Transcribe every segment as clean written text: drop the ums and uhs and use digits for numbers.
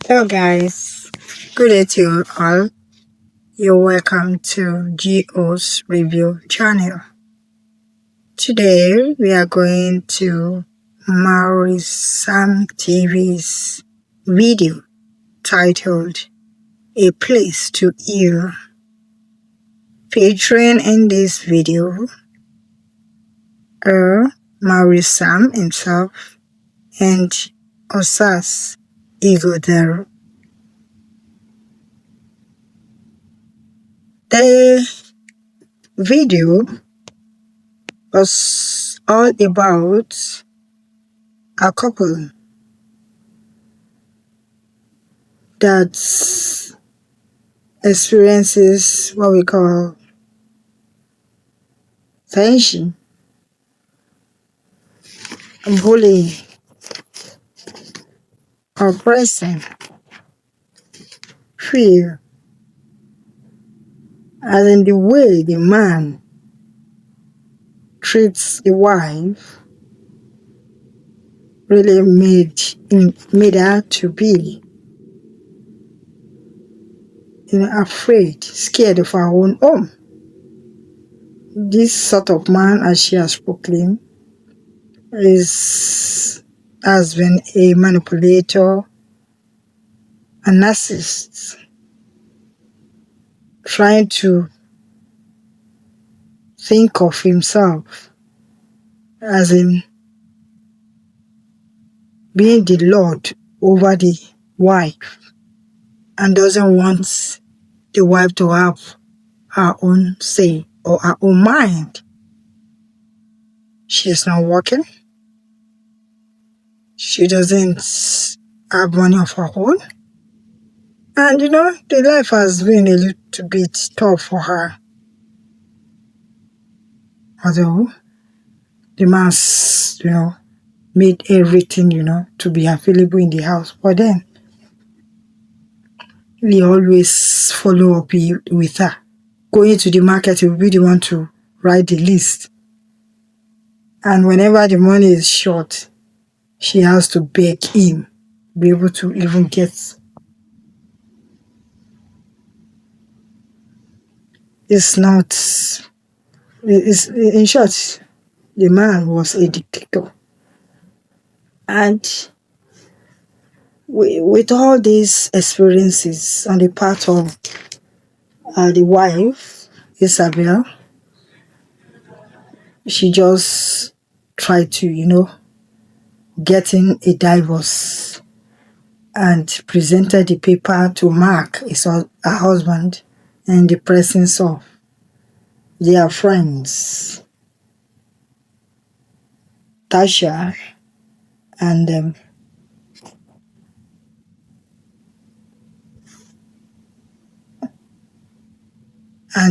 Hello guys, good day to you all. You're welcome to GO's review channel. Today we are going to Maurice TV's video titled A Place to Heal. Featuring in this video are Maurice himself and Osas Ighodaro. The video was all about a couple that experiences what we call tension, bullying, oppression, fear, as in the way the man treats the wife really made her to be afraid, scared of her own home. This sort of man, as she has proclaimed, has been a manipulator, a narcissist, trying to think of himself as in being the Lord over the wife, and doesn't want the wife to have her own say or her own mind. She's not working. She doesn't have money of her own. And the life has been a little bit tough for her. Although the man's, made everything, to be available in the house. But then, we always follow up with her. Going to the market, he will be the one to write the list. And whenever the money is short, she has to beg him to be able to even get. It's not, in short, the man was a dictator. And with all these experiences on the part of the wife, Isabel, she just tried to, getting a divorce and presented the paper to Mark, her husband, in the presence of their friends, Tasha and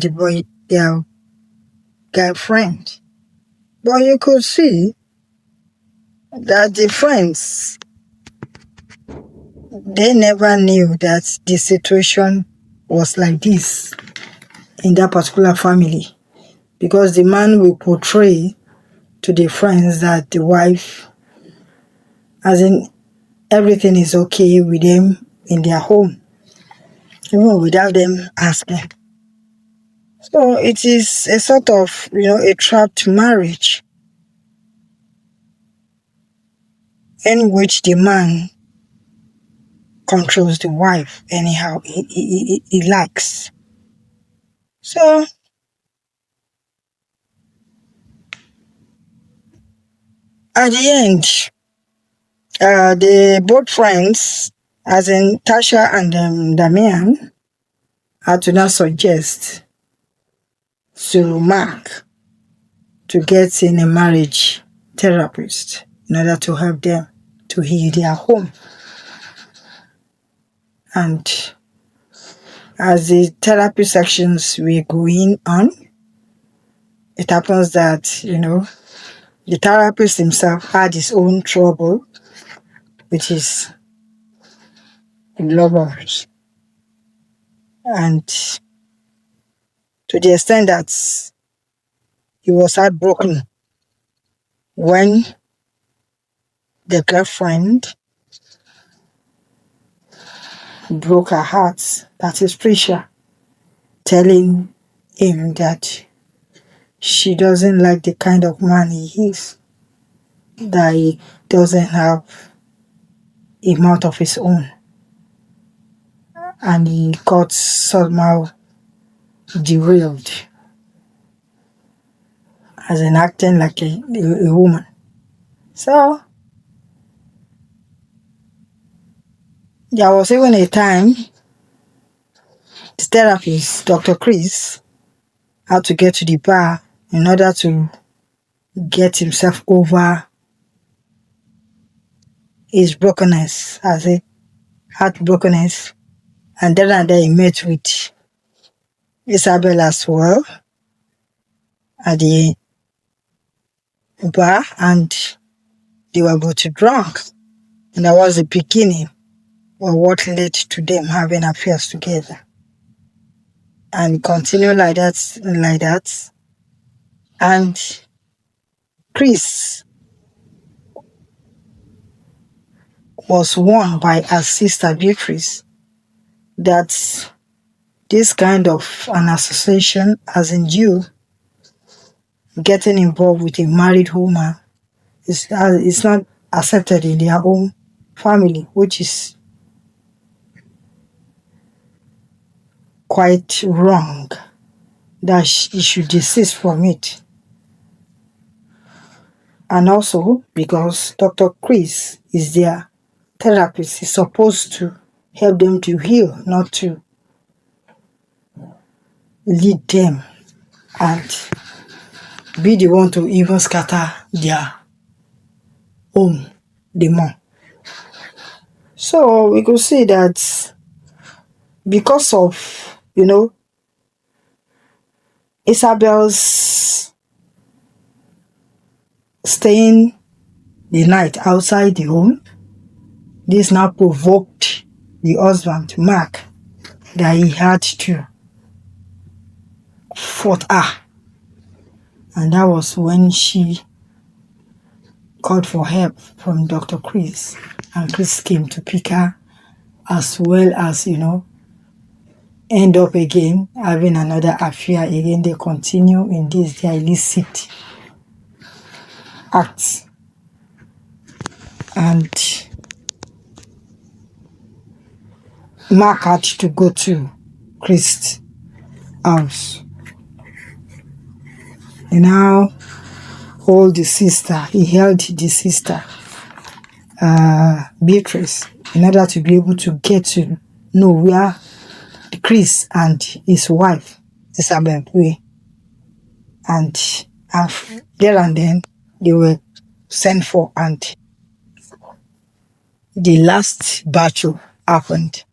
the boy, their girlfriend. But you could see that the friends, they never knew that the situation was like this in that particular family, because the man will portray to the friends that the wife, as in everything is okay with them in their home, even without them asking. So it is a sort of, a trapped marriage in which the man controls the wife anyhow he likes. So at the end, the both friends, as in Tasha and Damian, had to now suggest to Mark to get in a marriage therapist in order to help them to heal their home. And as the therapy sections were going on, it happens that, the therapist himself had his own trouble with his lovers. And to the extent that he was heartbroken when the girlfriend broke her heart. That is Prisha telling him that she doesn't like the kind of man he is, that he doesn't have a mouth of his own, and he got somehow derailed as in acting like a woman. So there was even a time the therapist, Dr. Chris, had to get to the bar in order to get himself over his brokenness, as a heartbrokenness. And then he met with Isabel as well at the bar, and they were both drunk. And that was the beginning of what led to them having affairs together. And continue like that, like that. And Chris was warned by her sister Beatrice that this kind of an association, as in you getting involved with a married woman, is not accepted in their own family, which is quite wrong, that he should desist from it. And also because Dr. Chris is their therapist, is supposed to help them to heal, not to lead them and be the one to even scatter their own demon. So we could see that because of, Isabel's staying the night outside the home, this now provoked the husband, Mark, that he had to fight her. And that was when she called for help from Dr. Chris. And Chris came to pick her, as well as, end up again having another affair again. They continue in this, their illicit acts. And Mark had to go to Chris' house. He now hold the sister. He held the sister, Beatrice, in order to be able to get to know where Chris and his wife, Isabel, were. And there and then, they were sent for, and the last battle happened,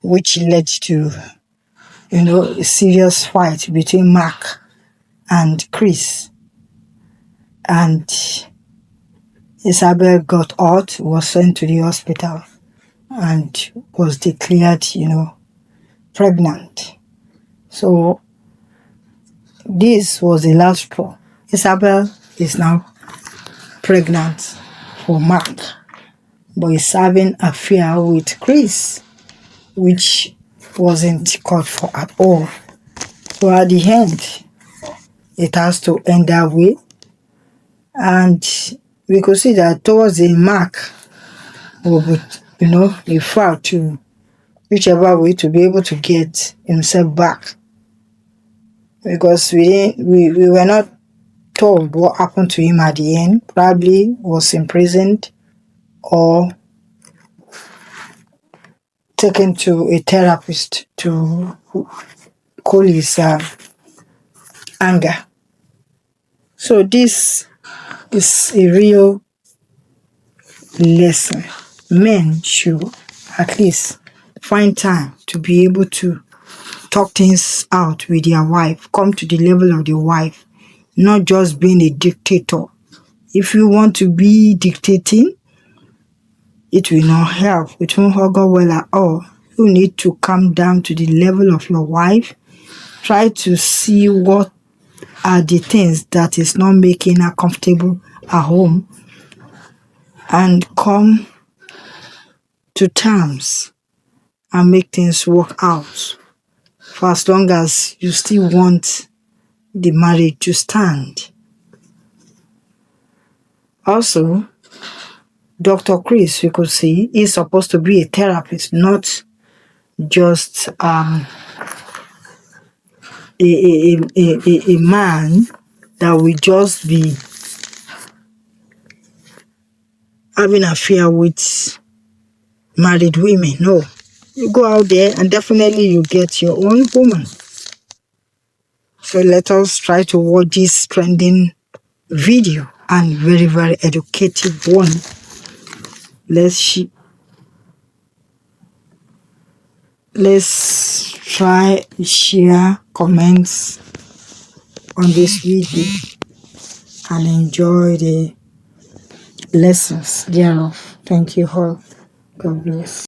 which led to, a serious fight between Mark and Chris. And Isabel got out, was sent to the hospital, and was declared, pregnant. So this was the last straw. Isabel is now pregnant for Mark, but is having an affair with Chris, which wasn't called for at all. So at the end, it has to end that way. And we could see that towards the Mark would, refer to whichever way to be able to get himself back. Because we were not told what happened to him at the end. Probably was imprisoned or taken to a therapist to cool his anger. So this is a real lesson. Men should at least find time to be able to talk things out with their wife, come to the level of the wife, not just being a dictator. If you want to be dictating, it will not help. It won't go well at all. You need to come down to the level of your wife. Try to see what are the things that is not making her comfortable at home, and come to terms and make things work out for as long as you still want the marriage to stand. Also, Dr. Chris, we could see, is supposed to be a therapist, not just a man that will just be having an affair with married women. No. You go out there and definitely you get your own woman. So let us try to watch this trending video and very, very educative one. Let's try share comments on this video and enjoy the lessons thereof. Thank you all. God bless.